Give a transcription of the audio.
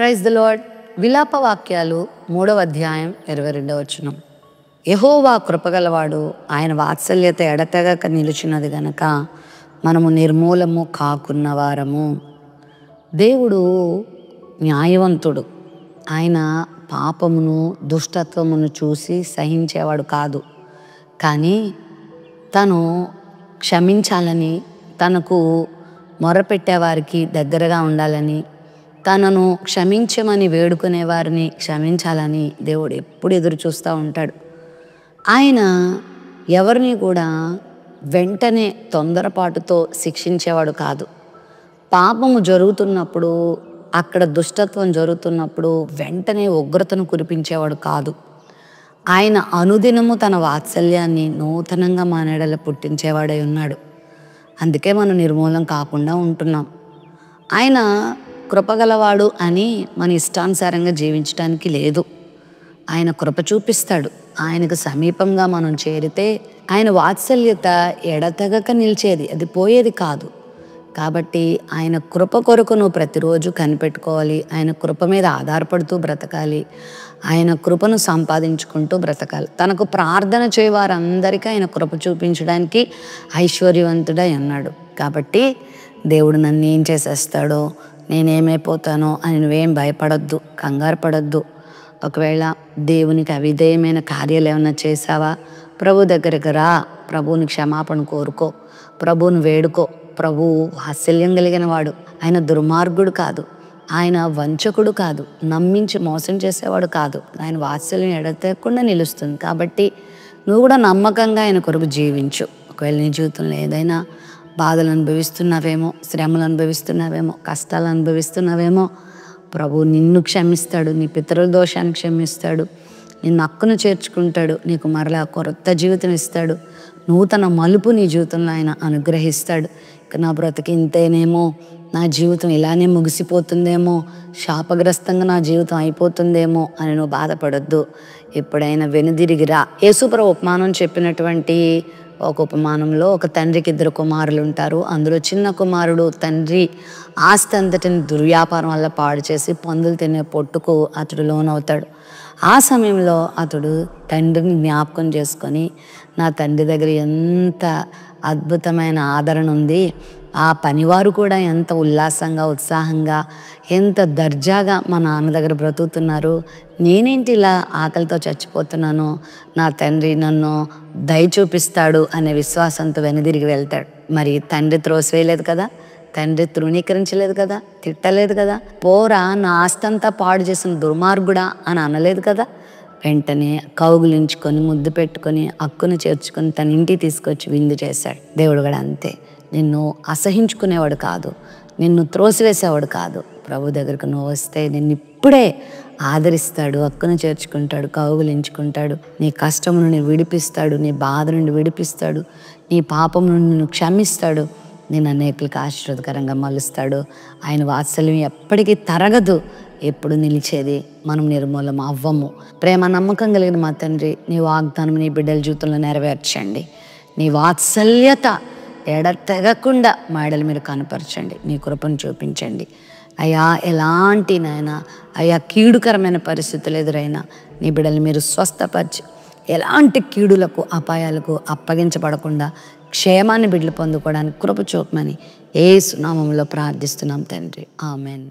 Praise the lord. విలాప వాక్యాలు 3వ అధ్యాయం 22వ వచనం. యెహోవా కృపగలవాడు, ఆయన వాత్సల్యత ఎడతెగక నిలిచినది గనక మనము నిర్మూలము కాకున్న వారము. దేవుడు న్యాయవంతుడు. ఆయన పాపమును దుష్టత్వమును చూసి సహించేవాడు కాదు. కానీ తను క్షమించాలని, తనకు మొరపెట్టేవారికి దగ్గరగా ఉండాలని, తనను క్షమించమని వేడుకునే వారిని క్షమించాలని దేవుడు ఎప్పుడు ఎదురు చూస్తూ ఉంటాడు. ఆయన ఎవరిని కూడా వెంటనే తొందరపాటుతో శిక్షించేవాడు కాదు. పాపము జరుగుతున్నప్పుడు, అక్కడ దుష్టత్వం జరుగుతున్నప్పుడు వెంటనే ఉగ్రతను కురిపించేవాడు కాదు. ఆయన అనుదినము తన వాత్సల్యాన్ని నూతనంగా మన ఎడల పుట్టించేవాడై ఉన్నాడు. అందుకే మనం నిర్మూలం కాకుండా ఉంటున్నాం. ఆయన కృపగలవాడు అని మన ఇష్టానుసారంగా జీవించడానికి లేదు. ఆయన కృప చూపిస్తాడు. ఆయనకు సమీపంగా మనం చేరితే ఆయన వాత్సల్యత ఎడతెగక నిలిచేది, అది పోయేది కాదు. కాబట్టి ఆయన కృప కొరకు నువ్వు ప్రతిరోజు కనిపెట్టుకోవాలి. ఆయన కృప మీద ఆధారపడుతూ బ్రతకాలి. ఆయన కృపను సంపాదించుకుంటూ బ్రతకాలి. తనకు ప్రార్థన చేయవారందరికీ ఆయన కృప చూపించడానికి ఐశ్వర్యవంతుడై ఉన్నాడు. కాబట్టి దేవుడు నన్ను ఏం చేసేస్తాడో, నేనేమైపోతానో అని నువ్వేం భయపడొద్దు, కంగారు పడొద్దు. ఒకవేళ దేవునికి అవిధేయమైన కార్యాలు ఏమైనా చేసావా, ప్రభు దగ్గరికి రా, ప్రభువుని క్షమాపణ కోరుకో, ప్రభువుని వేడుకో. ప్రభువు వాత్సల్యం కలిగిన వాడు. ఆయన దుర్మార్గుడు కాదు, ఆయన వంచకుడు కాదు, నమ్మించి మోసం చేసేవాడు కాదు. ఆయన వాత్సల్యం ఎడతెగకుండా నిలుస్తుంది. కాబట్టి నువ్వు కూడా నమ్మకంగా ఆయన కొరకు జీవించు. ఒకవేళ నీ జీవితంలో ఏదైనా బాధలు అనుభవిస్తున్నావేమో, శ్రమలు అనుభవిస్తున్నావేమో, కష్టాలు అనుభవిస్తున్నావేమో, ప్రభు నిన్ను క్షమిస్తాడు, నీ పితరుల దోషాన్ని క్షమిస్తాడు, నిన్ను హక్కును చేర్చుకుంటాడు, నీకు మరలా కొత్త జీవితం ఇస్తాడు, నూతన మలుపు నీ జీవితంలో ఆయన అనుగ్రహిస్తాడు. ఇక నా బ్రతికి ఇంతేనేమో, నా జీవితం ఇలానే ముగిసిపోతుందేమో, శాపగ్రస్తంగా నా జీవితం అయిపోతుందేమో అని నువ్వు బాధపడొద్దు. ఎప్పుడైనా వెనుదిరిగిరా. యేసుప్రభు ఉపమానం చెప్పినటువంటి ఒక ఉపమానంలో ఒక తండ్రికి 2 కుమారులు ఉంటారు. అందులో చిన్న కుమారుడు తండ్రి ఆస్తి అంతటిని దుర్వ్యాపారం వల్ల పాడు చేసి పందులు తినే పొట్టుకు అతడు లోనవుతాడు. ఆ సమయంలో అతడు తండ్రిని జ్ఞాపకం చేసుకొని, నా తండ్రి దగ్గర ఎంత అద్భుతమైన ఆదరణ ఉంది, ఆ పనివారు కూడా ఎంత ఉల్లాసంగా ఉత్సాహంగా ఎంత దర్జాగా మా నాన్న దగ్గర బ్రతుకుతున్నారు, నేనేంటి ఇలా ఆకలితో చచ్చిపోతున్నాను, నా తండ్రి నన్ను దయ చూపిస్తాడు అనే విశ్వాసంతో వెనుదిరిగి వెళ్తాడు. మరి తండ్రి త్రోసివేయలేదు కదా, తండ్రి తృణీకరించలేదు కదా, తిట్టలేదు కదా, పోరా నా ఆస్తంతా పాడు చేసిన దుర్మార్గుడా అని అనలేదు కదా. వెంటనే కౌగులించుకొని ముద్దు పెట్టుకొని హక్కును చేర్చుకొని తన ఇంటికి తీసుకొచ్చి విందు చేశాడు. దేవుడు కూడా అంతే, నిన్ను అసహించుకునేవాడు కాదు, నిన్ను త్రోసివేసేవాడు కాదు. ప్రభు దగ్గరకు నువ్వు వస్తే నిన్ను ఇప్పుడే ఆదరిస్తాడు, హక్కును చేర్చుకుంటాడు, కౌగులించుకుంటాడు, నీ కష్టం నుండి విడిపిస్తాడు, నీ బాధ నుండి విడిపిస్తాడు, నీ పాపం నుండి నిన్ను క్షమిస్తాడు, నేను అనేకులకు ఆశీర్వాదకరంగా మలుస్తాడు. ఆయన వాత్సల్యం ఎప్పటికీ తరగదు, ఎప్పుడు నిలిచేది. మనం నిర్మూలం అవ్వము. ప్రేమ నమ్మకం కలిగిన మా తండ్రి, నీ వాగ్దానం నీ బిడ్డల జీవితంలో నెరవేర్చండి. నీ వాత్సల్యత ఎడతెగకుండా మా ఎడల మీరు కనపరచండి. నీ కృపను చూపించండి అయ్యా. ఎలాంటి నాయన అయ్యా కీడుకరమైన పరిస్థితులు ఎదురైనా నీ బిడ్డలు మీరు స్వస్థపరిచి, ఎలాంటి కీడులకు అపాయాలకు అప్పగించబడకుండా క్షేమాన్ని బిడ్డలు పొందుకోవడానికి కృప చూపమని యేసు నామములో ప్రార్థిస్తున్నాం తండ్రి. ఆమెన్.